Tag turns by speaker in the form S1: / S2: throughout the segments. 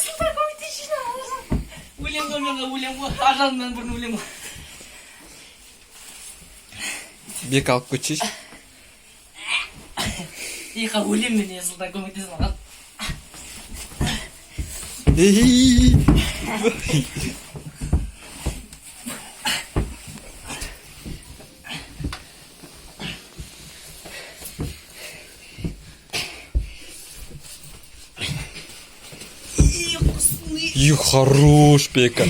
S1: Сылтар көмектесші. Өлем ғой. Ажалымнан бұрын өлем ғой.
S2: Бек алып көтшеш.
S1: Иқа өлем мен сылтар көмектесін алған.
S2: Хорош, Бека.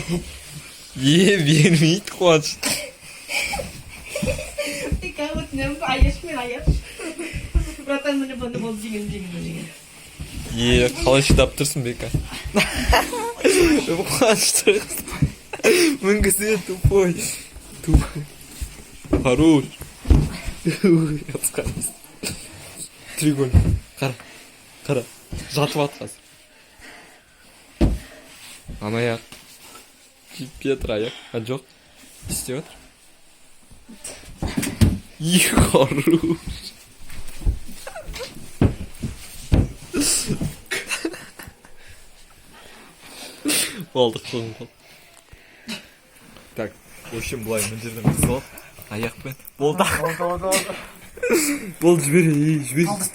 S2: Вермейді қуаныш.
S1: Иқа өтінем, аяш мен аяш. Братан мені болды жеген.
S2: Қалай шыдап тұрсың, Бека? Қуаныштық. Мүнгісі тупой. Хорош. Треугольник. Қара. Жатып ат қазір. Ана аяқ. Петр аяқ. А жоқ. Істеп отыр. Хорош. Болдық қылым қыл. Так, в общем, былай мына жерден біз алып, аяқпен. Болды. Болды, жібер.
S1: Болды.